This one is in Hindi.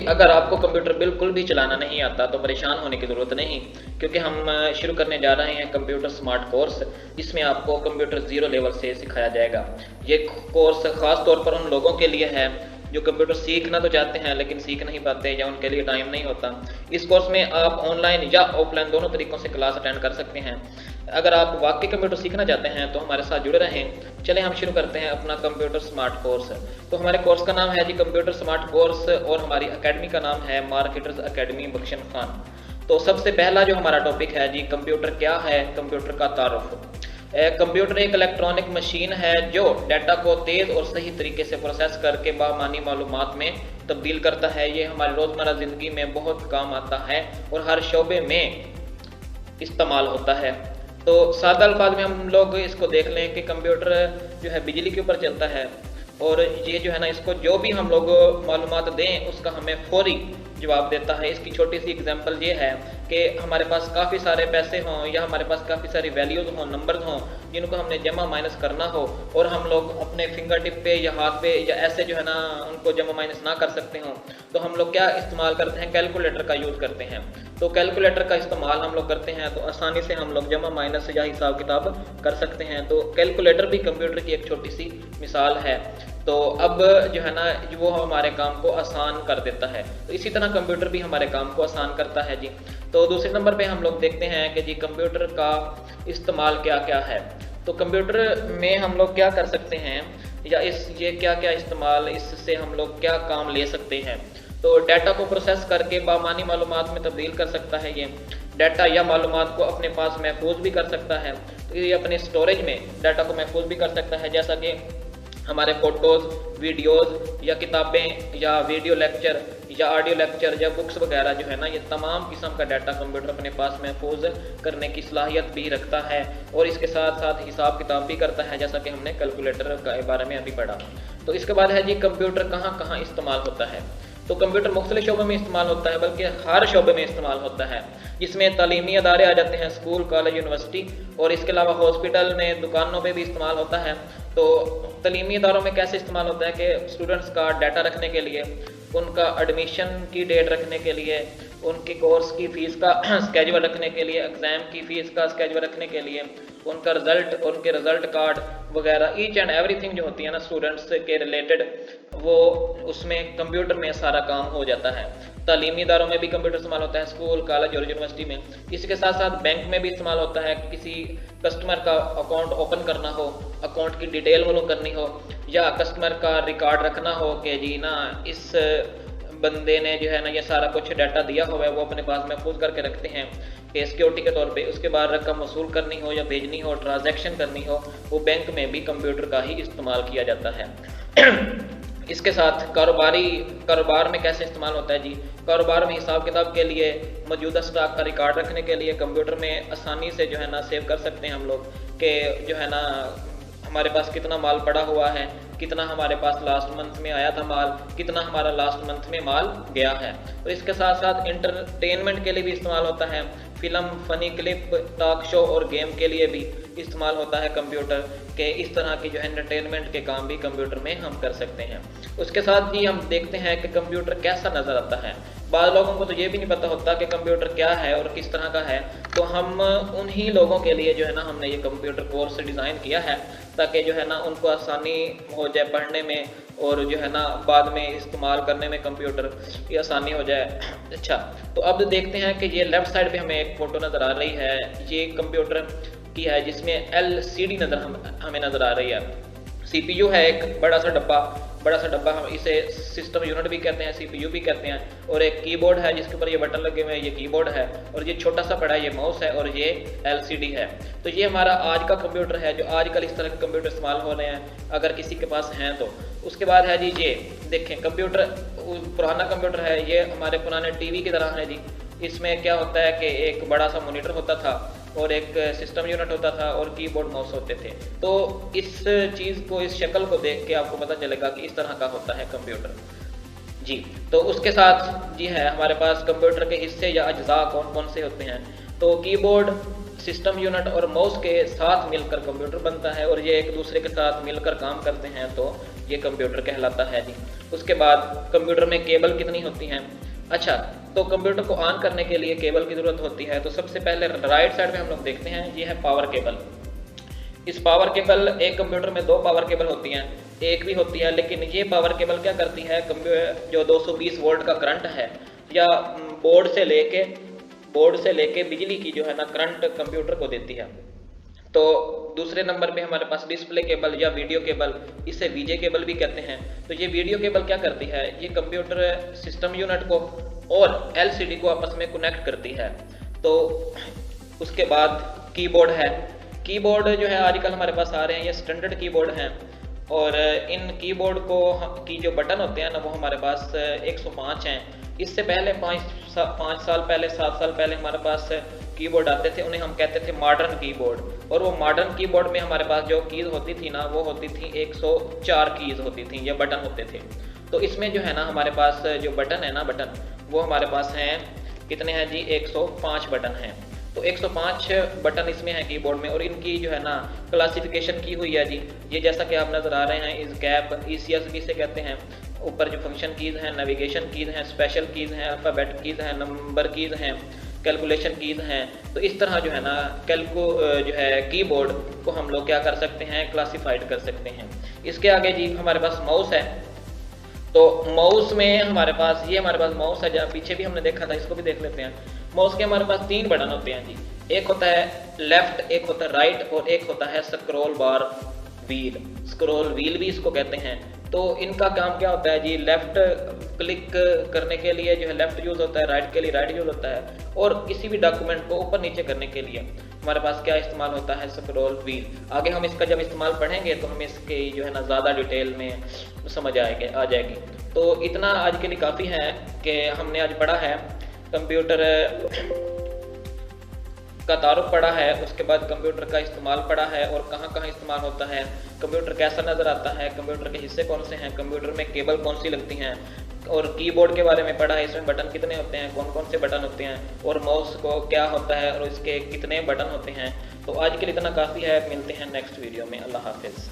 अगर आपको कंप्यूटर बिल्कुल भी चलाना नहीं आता तो परेशान होने की ज़रूरत नहीं, क्योंकि हम शुरू करने जा रहे हैं कंप्यूटर स्मार्ट कोर्स। इसमें आपको कंप्यूटर ज़ीरो लेवल से सिखाया जाएगा। ये कोर्स ख़ास तौर पर उन लोगों के लिए है जो कंप्यूटर सीखना तो चाहते हैं लेकिन सीख नहीं पाते या उनके लिए टाइम नहीं होता। इस कोर्स में आप ऑनलाइन या ऑफलाइन दोनों तरीक़ों से क्लास अटेंड कर सकते हैं। अगर आप वाकई कंप्यूटर सीखना चाहते हैं तो हमारे साथ जुड़े रहें। चलें हम शुरू करते हैं अपना कंप्यूटर स्मार्ट कोर्स। तो हमारे कोर्स का नाम है जी कंप्यूटर स्मार्ट कोर्स और हमारी अकेडमी का नाम है मार्केटर्स अकेडमी बख्शन खान। तो सबसे पहला जो हमारा टॉपिक है जी, कंप्यूटर क्या है, कंप्यूटर का तारुफ। कंप्यूटर एक इलेक्ट्रॉनिक मशीन है जो डाटा को तेज़ और सही तरीके से प्रोसेस करके बामानी मालूमात में तब्दील करता है। ये हमारी रोज़मर्रा ज़िंदगी में बहुत काम आता है और हर शोबे में इस्तेमाल होता है। तो सादा अल्फाज में हम लोग इसको देख लें कि कंप्यूटर जो है बिजली के ऊपर चलता है और ये जो है ना, इसको जो भी हम लोग मालूमात दें उसका हमें फौरी जवाब देता है। इसकी छोटी सी एग्जांपल ये है कि हमारे पास काफ़ी सारे पैसे हों या हमारे पास काफ़ी सारी वैल्यूज़ हों, नंबर्स हों, जिनको हमने जमा माइनस करना हो और हम लोग अपने फिंगर टिप पे या हाथ पे या ऐसे जो है ना उनको जमा माइनस ना कर सकते हों, तो हम लोग क्या इस्तेमाल करते हैं, कैलकुलेटर का यूज़ करते हैं। तो कैलकुलेटर का इस्तेमाल हम लोग करते हैं तो आसानी से हम लोग जमा माइनस या हिसाब किताब कर सकते हैं। तो कैलकुलेटर भी कंप्यूटर की एक छोटी सी मिसाल है। तो अब जो है ना वो हमारे काम को आसान कर देता है, तो इसी तरह कंप्यूटर भी हमारे काम को आसान करता है जी। तो दूसरे नंबर पे हम लोग देखते हैं कि जी कंप्यूटर का इस्तेमाल क्या क्या है। तो कंप्यूटर में हम लोग क्या कर सकते हैं या ये क्या क्या इस्तेमाल, इससे हम लोग क्या काम ले सकते हैं। तो डाटा को प्रोसेस करके बामानी मालूमात में तब्दील कर सकता है। ये डाटा या मालूमात को अपने पास महफूज भी कर सकता है। तो ये अपने स्टोरेज में डाटा को महफूज भी कर सकता है, जैसा कि हमारे फ़ोटोज़, वीडियोज़ या किताबें या वीडियो लेक्चर या ऑडियो लेक्चर या बुक्स वगैरह जो है ना, ये तमाम किस्म का डाटा कंप्यूटर अपने पास महफूज करने की सलाहियत भी रखता है और इसके साथ साथ हिसाब किताब भी करता है, जैसा कि हमने कैलकुलेटर के बारे में अभी पढ़ा। तो इसके बाद है जी कंप्यूटर कहाँ कहाँ इस्तेमाल होता है। तो कंप्यूटर मुख्तलिफ शोबों में इस्तेमाल होता है, बल्कि हर शोबे में इस्तेमाल होता है, जिसमें तालीमी अदारे आ जाते हैं, स्कूल, कॉलेज, यूनिवर्सिटी, और इसके अलावा हॉस्पिटल में, दुकानों पे भी इस्तेमाल होता है। तो तालीमी इदारों में कैसे इस्तेमाल होता है कि स्टूडेंट्स का डाटा रखने के लिए, उनका एडमिशन की डेट रखने के लिए, उनके कोर्स की फ़ीस का स्केजुअल रखने के लिए, एग्ज़ाम की फ़ीस का स्केजुअल रखने के लिए, उनका रिज़ल्ट, उनके रिज़ल्ट कार्ड वगैरह, ईच एंड एवरीथिंग जो होती है ना स्टूडेंट्स के रिलेटेड, वो उसमें कंप्यूटर में सारा काम हो जाता है। तालीमी इदारों में भी कंप्यूटर इस्तेमाल होता है, स्कूल, कॉलेज और यूनिवर्सिटी में। इसी के साथ साथ बैंक में भी इस्तेमाल होता है, किसी कस्टमर का अकाउंट ओपन करना हो, अकाउंट की डिटेल मालूम करनी हो, या कस्टमर का रिकॉर्ड रखना हो कि जी ना इस बंदे ने जो है ना ये सारा कुछ डाटा दिया हुआ है, वो अपने पास महफूज करके रखते हैं कि सिक्योरिटी के तौर पे। उसके बाद रकम वसूल करनी हो या भेजनी हो, ट्रांजैक्शन करनी हो, वो बैंक में भी कंप्यूटर का ही इस्तेमाल किया जाता है। इसके साथ कारोबार में कैसे इस्तेमाल होता है जी। कारोबार में हिसाब किताब के लिए, मौजूदा स्टॉक का रिकॉर्ड रखने के लिए कंप्यूटर में आसानी से जो है ना सेव कर सकते हैं हम लोग कि जो है ना हमारे पास कितना माल पड़ा हुआ है, कितना हमारे पास लास्ट मंथ में आया था माल, कितना हमारा लास्ट मंथ में माल गया है। और इसके साथ साथ इंटरटेनमेंट के लिए भी इस्तेमाल होता है, film, funny clip, talk show और गेम के लिए भी इस्तेमाल होता है कंप्यूटर के। इस तरह की जो है एंटरटेनमेंट के काम भी कंप्यूटर में हम कर सकते हैं। उसके साथ ही हम देखते हैं कि कंप्यूटर कैसा नज़र आता है। बाद लोगों को तो ये भी नहीं पता होता कि कंप्यूटर क्या है और किस तरह का है, तो हम उन्हीं लोगों के लिए जो है ना हमने ये कंप्यूटर कोर्स डिज़ाइन किया है, ताकि जो है ना उनको आसानी हो जाए पढ़ने में और जो है ना बाद में इस्तेमाल करने में कंप्यूटर की आसानी हो जाए। अच्छा, तो अब देखते हैं कि ये लेफ़्ट साइड पे हमें एक फ़ोटो नज़र आ रही है, ये कंप्यूटर की है जिसमें LCD हमें नज़र आ रही है। CPU है एक बड़ा सा डब्बा, हम इसे सिस्टम यूनिट भी कहते हैं, CPU भी कहते हैं, और एक कीबोर्ड है जिसके ऊपर ये बटन लगे हुए हैं, ये कीबोर्ड है, और ये छोटा सा बड़ा ये माउस है, और ये LCD है। तो ये हमारा आज का कंप्यूटर है, जो आजकल इस तरह के कंप्यूटर इस्तेमाल हो रहे हैं, अगर किसी के पास हैं तो। उसके बाद है जी ये देखें कंप्यूटर, पुराना कंप्यूटर है, ये हमारे पुराने TV की तरह है जी। इसमें क्या होता है कि एक बड़ा सा मॉनिटर होता था और एक सिस्टम यूनिट होता था और कीबोर्ड माउस होते थे। तो इस चीज़ को, इस शक्ल को देख के आपको पता चलेगा कि इस तरह का होता है कंप्यूटर जी। तो उसके साथ जी है हमारे पास कंप्यूटर के हिस्से या अज्जा कौन कौन से होते हैं। तो कीबोर्ड, सिस्टम यूनिट और माउस के साथ मिलकर कंप्यूटर बनता है और ये एक दूसरे के साथ मिलकर काम करते हैं, तो ये कंप्यूटर कहलाता है जी। उसके बाद कंप्यूटर में केबल कितनी होती हैं। अच्छा, तो कंप्यूटर को ऑन करने के लिए केबल की ज़रूरत होती है। तो सबसे पहले राइट साइड में हम लोग देखते हैं, ये है पावर केबल। इस पावर केबल, एक कंप्यूटर में 2 पावर केबल होती हैं, एक भी होती है, लेकिन ये पावर केबल क्या करती है, जो 220 वोल्ट का करंट है या बोर्ड से लेके बिजली की जो है ना करंट कंप्यूटर को देती है। तो दूसरे नंबर पे हमारे पास डिस्प्ले केबल या वीडियो केबल, इसे वीजे केबल भी कहते हैं। तो ये वीडियो केबल क्या करती है, ये कंप्यूटर सिस्टम यूनिट को और एलसीडी को आपस में कनेक्ट करती है। तो उसके बाद कीबोर्ड है। कीबोर्ड जो है आजकल हमारे पास आ रहे हैं, ये स्टैंडर्ड कीबोर्ड हैं और इन कीबोर्ड की जो बटन होते हैं ना वो हमारे पास 105 हैं। इससे पहले 5 साल पहले, 7 साल पहले हमारे पास कीबोर्ड आते थे, उन्हें हम कहते थे मॉडर्न कीबोर्ड। और वो मॉडर्न कीबोर्ड में हमारे पास जो कीज़ होती थी ना वो होती थी 104 कीज़ होती थी, ये बटन होते थे। तो इसमें जो है ना हमारे पास जो बटन है ना, बटन वो हमारे पास हैं, कितने हैं जी, 105 बटन हैं। तो 105 बटन इसमें है कीबोर्ड में और इनकी जो है ना क्लासिफिकेशन की हुई है जी। ये जैसा कि आप नज़र आ रहे हैं, इस गैप ECS भी से कहते हैं। ऊपर जो फंक्शन कीज़ हैं, नेविगेशन कीज़ हैं, स्पेशल कीज़ हैं, अल्फ़ाबेट कीज़ हैं, नंबर कीज़ हैं, कैलकुलेशन कीज़ हैं। तो इस तरह जो है ना जो है कीबोर्ड को हम लोग क्या कर सकते हैं, क्लासीफाइड कर सकते हैं। इसके आगे जी हमारे पास माउस है। तो माउस में हमारे पास माउस है, जहाँ पीछे भी हमने देखा था, इसको भी देख लेते हैं। माउस के हमारे पास 3 बटन होते हैं जी। एक होता है लेफ्ट, एक होता है राइट और एक होता है स्क्रॉल बार व्हील। स्क्रॉल व्हील भी इसको कहते हैं। तो इनका काम क्या होता है जी, लेफ्ट क्लिक करने के लिए जो है लेफ्ट यूज़ होता है, राइट के लिए राइट यूज़ होता है, और किसी भी डॉक्यूमेंट को ऊपर नीचे करने के लिए हमारे पास क्या इस्तेमाल होता है, स्क्रॉल व्हील। आगे हम इसका जब इस्तेमाल पढ़ेंगे तो हमें इसके जो है ना ज़्यादा डिटेल में समझ आ जाएगी। तो इतना आज के लिए काफ़ी है कि हमने आज पढ़ा है कंप्यूटर का तारुफ पढ़ा है, उसके बाद कंप्यूटर का इस्तेमाल पढ़ा है और कहाँ कहाँ इस्तेमाल होता है, कंप्यूटर कैसा नज़र आता है, कंप्यूटर के हिस्से कौन से हैं, कंप्यूटर में केबल कौन सी लगती हैं, और कीबोर्ड के बारे में पढ़ा है, इसमें बटन कितने होते हैं, कौन कौन से बटन होते हैं, और माउस को क्या होता है और इसके कितने बटन होते हैं। तो आज के लिए इतना काफ़ी है, मिलते हैं नेक्स्ट वीडियो में। अल्लाह हाफिज़।